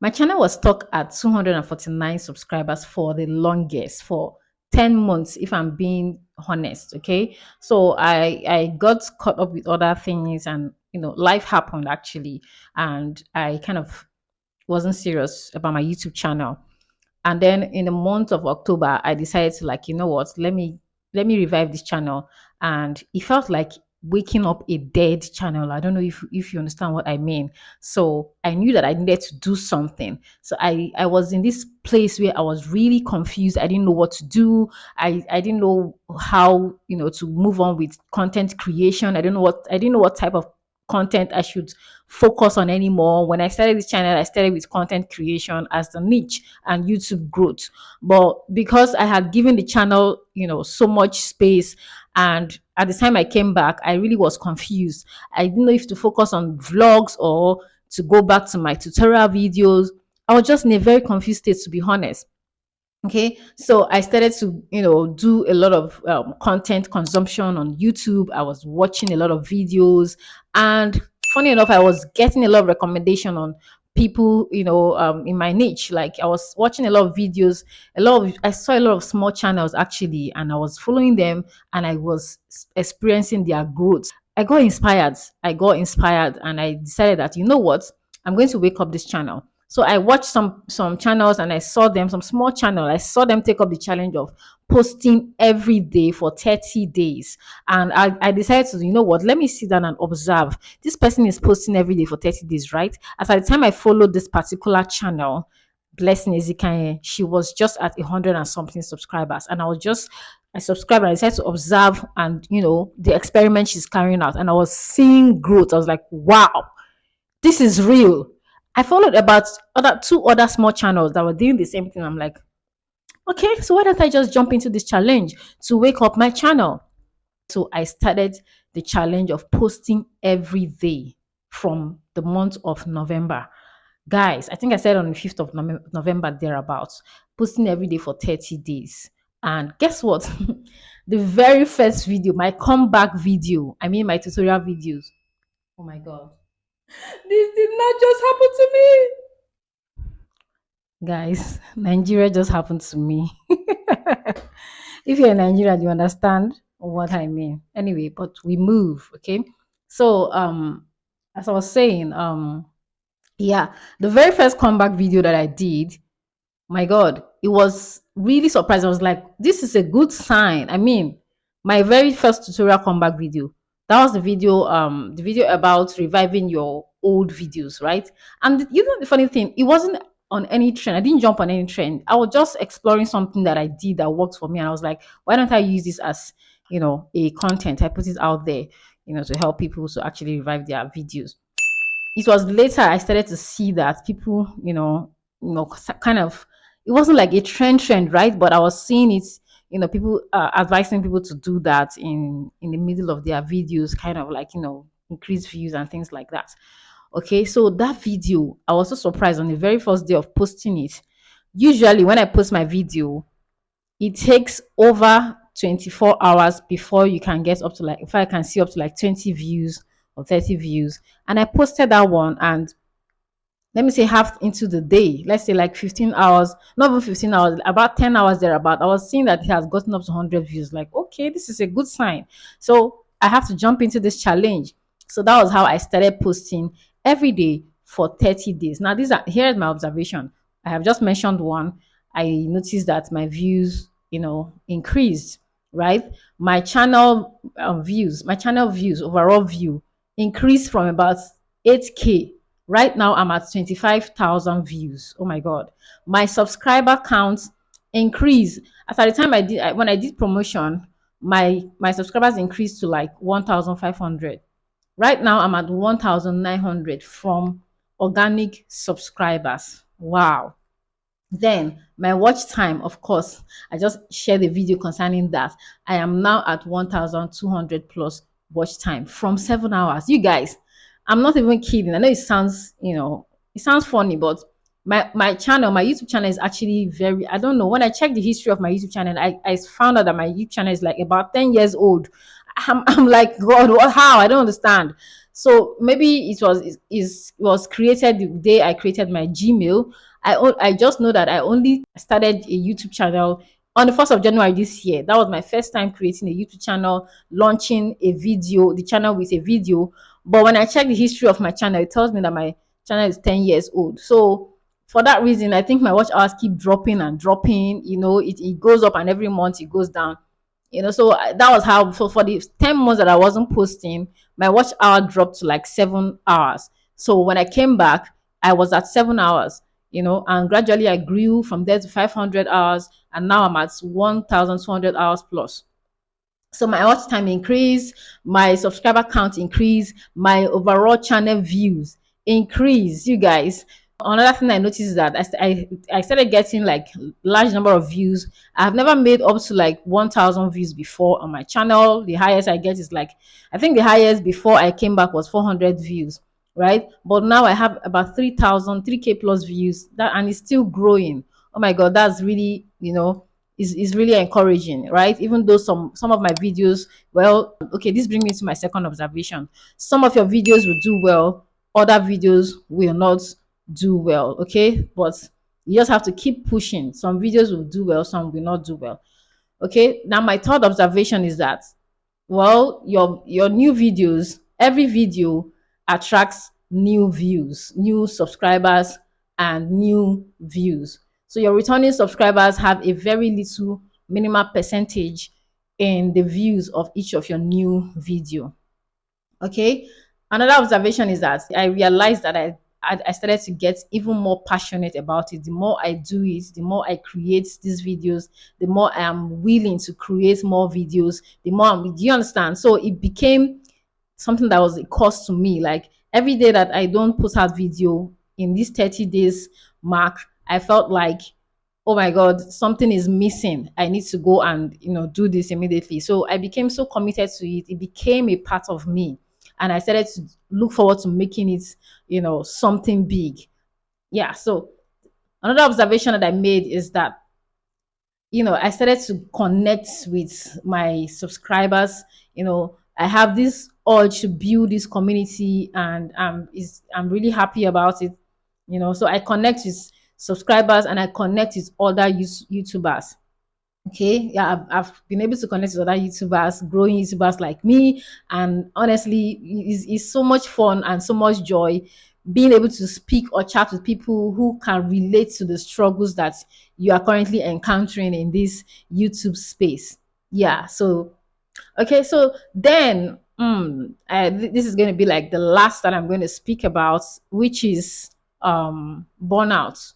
My channel was stuck at 249 subscribers for the longest, for 10 months, if I'm being honest. Okay. So I got caught up with other things, and life happened actually. And I kind of wasn't serious about my YouTube channel. And then in the month of October, I decided to, like, let me revive this channel. And it felt like waking up a dead channel. I don't know if you understand what I mean. So I knew that I needed to do something. So I was in this place where I was really confused. I didn't know what to do. I didn't know how, to move on with content creation. I didn't know what type of content I should focus on anymore. When I started this channel, I started with content creation as the niche and YouTube growth. But because I had given the channel, so much space, and at the time I came back, I really was confused. I didn't know if to focus on vlogs or to go back to my tutorial videos. I was just in a very confused state, to be honest. Okay, so I started to, do a lot of content consumption on YouTube. I was watching a lot of videos, and funny enough, I was getting a lot of recommendation on people, in my niche. Like, I was watching a lot of videos, I saw a lot of small channels actually, and I was following them, and I was experiencing their growth. I got inspired, and I decided that, you know what, I'm going to wake up this channel. So I watched some channels, and I saw them, some small channel. I saw them take up the challenge of posting every day for 30 days. And I decided to, you know what, let me sit down and observe. This person is posting every day for 30 days, right? As at the time I followed this particular channel, Blessing Ezikanye, she was just at 100 and something subscribers. And I subscribed, and I decided to observe, and the experiment she's carrying out. And I was seeing growth. I was like, wow, this is real. I followed about two other small channels that were doing the same thing. I'm like, okay, so why don't I just jump into this challenge to wake up my channel? So I started the challenge of posting every day from the month of November. Guys, I think I said on the 5th of November, thereabouts, posting every day for 30 days. And guess what? The very first video, my comeback video, I mean my tutorial videos. Oh my God. This did not just happen to me. Guys, Nigeria just happened to me. If you're in Nigeria, you understand what I mean. Anyway, but we move, okay? So as I was saying, yeah, the very first comeback video that I did, my God, it was really surprising. I was like, this is a good sign. I mean, my very first tutorial comeback video, that was the video about reviving your old videos, right? And the funny thing, it wasn't on any trend. I didn't jump on any trend. I was just exploring something that I did that worked for me. And I was like, why don't I use this as, a content? I put it out there, to help people to actually revive their videos. It was later I started to see that people, kind of, it wasn't like a trend, right? But I was seeing it, people advising people to do that in the middle of their videos, kind of like, increase views and things like that. Okay, so that video, I was so surprised on the very first day of posting it. Usually, when I post my video, it takes over 24 hours before you can get up to, like, if I can see up to like 20 views or 30 views. And I posted that one, and let me say half into the day, let's say like 15 hours, not even 15 hours, about 10 hours thereabout, I was seeing that it has gotten up to 100 views. Like, okay, this is a good sign. So I have to jump into this challenge. So that was how I started posting every day for 30 days. Now, here's my observation. I have just mentioned one. I noticed that my views, increased, right? My channel views, overall view, increased from about 8K. Right now, I'm at 25,000 views. Oh my God. My subscriber count increased. As at the time when I did promotion, my subscribers increased to like 1,500. Right now, I'm at 1,900 from organic subscribers. Wow. Then my watch time, of course, I just shared a video concerning that. I am now at 1,200 plus watch time from 7 hours. You guys, I'm not even kidding. I know it sounds funny, but my channel, my YouTube channel is actually very, I don't know. When I checked the history of my YouTube channel, I found out that my YouTube channel is like about 10 years old. I'm like, God, how? I don't understand. So maybe it was created the day I created my Gmail. I just know that I only started a YouTube channel on the 1st of January this year. That was my first time creating a YouTube channel, launching a video, the channel with a video. But when I check the history of my channel, it tells me that my channel is 10 years old. So for that reason, I think my watch hours keep dropping and dropping. It goes up and every month it goes down. So that was how, for the 10 months that I wasn't posting, my watch hour dropped to like 7 hours. So when I came back, I was at 7 hours, and gradually I grew from there to 500 hours, and now I'm at 1,200 hours plus. So my watch time increased, my subscriber count increased, my overall channel views increased, you guys. Another thing I noticed is that I started getting like large number of views. I've never made up to like 1,000 views before on my channel. The highest I get is like, I think the highest before I came back was 400 views, right? But now I have about 3,000, 3K plus views, and it's still growing. Oh my God, that's really, is really encouraging, right? Even though some of my videos, well, okay, this brings me to my second observation. Some of your videos will do well, other videos will not do well, okay? But you just have to keep pushing. Some videos will do well, some will not do well. Okay, now my third observation is that, well, your new videos, every video attracts new views, new subscribers, and new views. So your returning subscribers have a very little minimal percentage in the views of each of your new video. Okay, another observation is that I realized that I started to get even more passionate about it. The more I do it, the more I create these videos, the more I am willing to create more videos, the more do you understand? So it became something that was a cost to me. Like every day that I don't put out video in this 30 days mark, I felt like, oh my God, something is missing. I need to go and do this immediately. So I became so committed to it. It became a part of me. And I started to look forward to making it, something big. Yeah. So another observation that I made is that, I started to connect with my subscribers. I have this urge to build this community, and I'm really happy about it. So I connect with subscribers and I connect with other YouTubers. Okay, yeah, I've been able to connect with other YouTubers, growing YouTubers like me, and honestly, it's so much fun and so much joy being able to speak or chat with people who can relate to the struggles that you are currently encountering in this YouTube space. Yeah, so okay, so then this is going to be like the last that I'm going to speak about, which is burnout.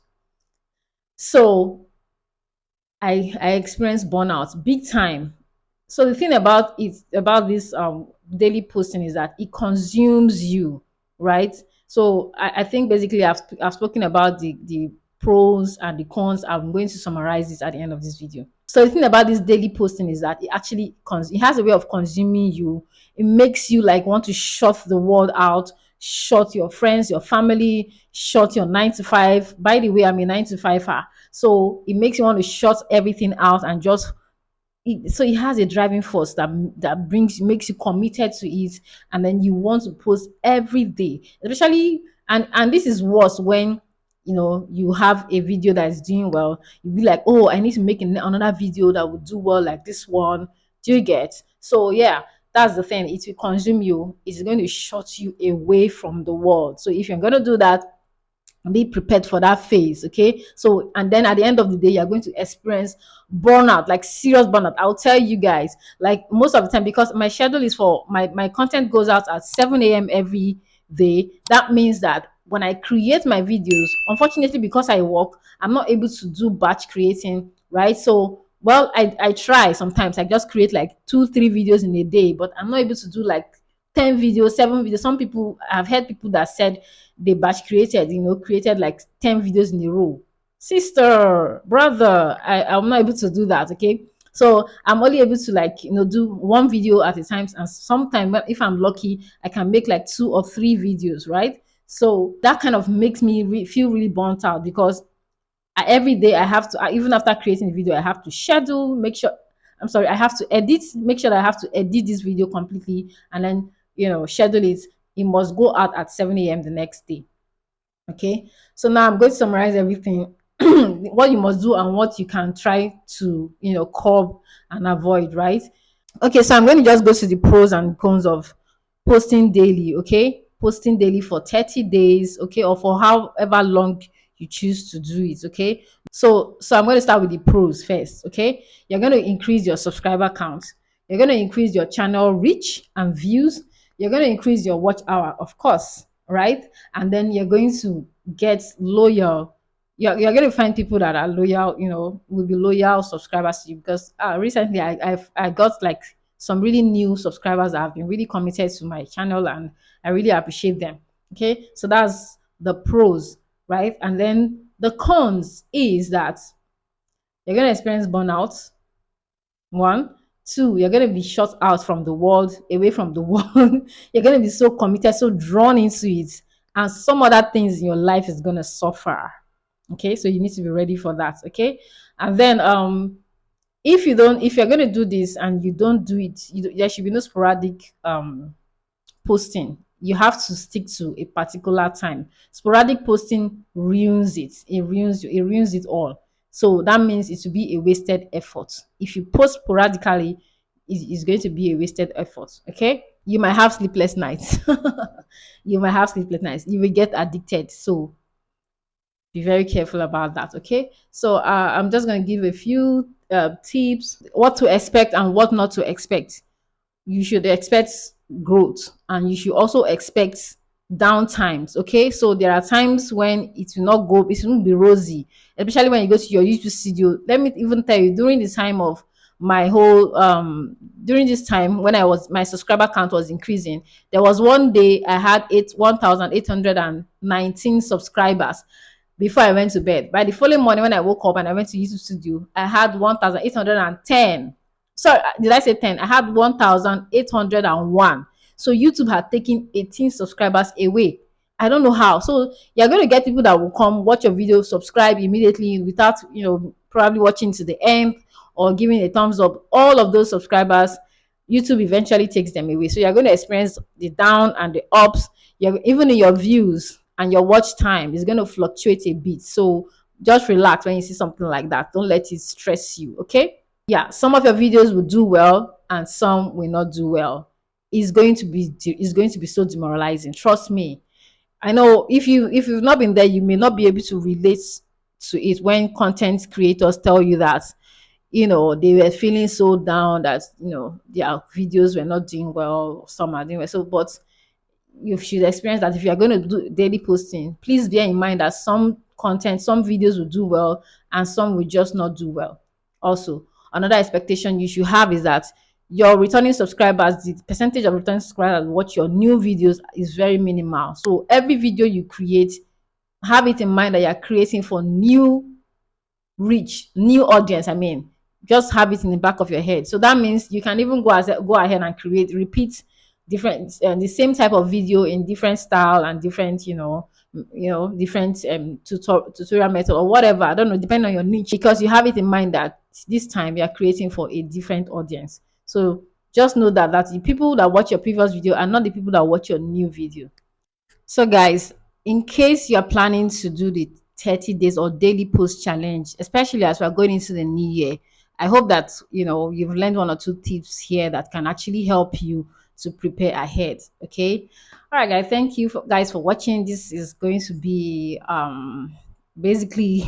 So I experienced burnout big time. So the thing about this daily posting is that it consumes you, right? So I think basically I've spoken about the pros and the cons. I'm going to summarize this at the end of this video. So the thing about this daily posting is that it actually it has a way of consuming you. It makes you like want to shut the world out, shut your friends, your family, shut your 9 to 5. By the way, I'm a 9 to 5. So it makes you want to shut everything out and just so it has a driving force that makes you committed to it, and then you want to post every day, especially and this is worse when you have a video that is doing well. You be like, oh, I need to make another video that would do well like this one. Do you get? So yeah, that's the thing. It will consume you. It's going to shut you away from the world. So if you're going to do that, be prepared for that phase. Okay, so and then at the end of the day you're going to experience burnout, like serious burnout. I'll tell you guys, like most of the time, because my schedule is for my content goes out at 7 a.m every day. That means that when I create my videos, unfortunately, because I work, I'm not able to do batch creating, right? So well, I try sometimes. I just create like 2 3 videos in a day, but I'm not able to do like 10 videos, 7 videos. Some people, I've heard people that said they batch created, created like 10 videos in a row. Sister, brother, I'm not able to do that. Okay. So I'm only able to like, do one video at a time. And sometimes if I'm lucky, I can make like 2 or 3 videos, right? So that kind of makes me feel really burnt out because every day I have to, even after creating the video, I have to schedule, make sure, I'm sorry, I have to edit, make sure that I have to edit this video completely and then, schedule it. it must go out at 7 a.m. the next day. Okay, so now I'm going to summarize everything what you must do and what you can try to, curb and avoid, right? Okay, so I'm going to just go to the pros and cons of posting daily. Okay, posting daily for 30 days, okay, or for however long you choose to do it. Okay, so I'm going to start with the pros first. Okay, you're going to increase your subscriber count, you're going to increase your channel reach and views, you're going to increase your watch hour, of course, right? And then you're going to get loyal, you're going to find people that are loyal, will be loyal subscribers to you. Because recently I got like some really new subscribers that have been really committed to my channel, and I really appreciate them. Okay, so that's the pros, right? And then the cons is that you're going to experience burnout. One, two, you're going to be shut out from the world, away from the world. You're going to be so committed, so drawn into it, and some other things in your life is going to suffer. Okay, so you need to be ready for that. Okay, and then if you're going to do this and you don't do it, there should be no sporadic posting. You have to stick to a particular time. Sporadic posting ruins it. It ruins it all. So that means it will be a wasted effort. If you post sporadically, it's going to be a wasted effort. Okay, you might have sleepless nights. You might have sleepless nights. You will get addicted. So be very careful about that. Okay, so I'm just going to give a few tips, what to expect and what not to expect. You should expect growth, and you should also expect down times. Okay, so there are times when it will not go, it won't be rosy, especially when you go to your YouTube studio. Let me even tell you, during the time of my whole during this time when my subscriber count was increasing, there was one day I had 1,819 subscribers before I went to bed. By the following morning, when I woke up and I went to YouTube studio, I had 1,810. Sorry, did I say 10? I had 1,801. So YouTube had taken 18 subscribers away. I don't know how. So you're going to get people that will come watch your video, subscribe immediately without, probably watching to the end or giving a thumbs up. All of those subscribers, YouTube eventually takes them away. So you're going to experience the down and the ups. Even in your views and your watch time is going to fluctuate a bit. So just relax when you see something like that. Don't let it stress you. Okay. Yeah, some of your videos will do well and some will not do well. It's going to be so demoralizing. Trust me. I know if you've not been there, you may not be able to relate to it when content creators tell you that they were feeling so down that their videos were not doing well, some are doing well. So, but you should experience that if you are going to do daily posting, please bear in mind that some videos will do well and some will just not do well. Also, another expectation you should have is that your returning subscribers, the percentage of returning subscribers that watch your new videos is very minimal. So every video you create, have it in mind that you're creating for new reach, new audience. I mean, just have it in the back of your head. So that means you can even go ahead and repeat different the same type of video in different style and different different tutorial method or whatever. I don't know, depending on your niche, because you have it in mind that this time you are creating for a different audience. So just know that the people that watch your previous video are not the people that watch your new video. So, guys, in case you're planning to do the 30 days or daily post challenge, especially as we're going into the new year, I hope that you've learned one or two tips here that can actually help you to prepare ahead. Okay. All right, guys. Thank you guys for watching. This is going to be basically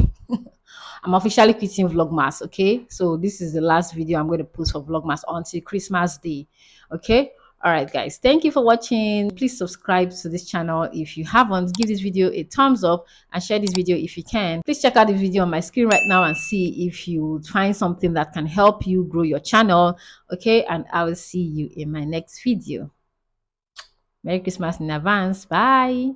I'm officially quitting Vlogmas. Okay, so this is the last video I'm going to post for Vlogmas until Christmas Day. Okay. All right, guys, thank you for watching. Please subscribe to this channel if you haven't. Give this video a thumbs up and share this video if you can. Please check out the video on my screen right now and see if you find something that can help you grow your channel. Okay, and I will see you in my next video. Merry Christmas in advance. Bye.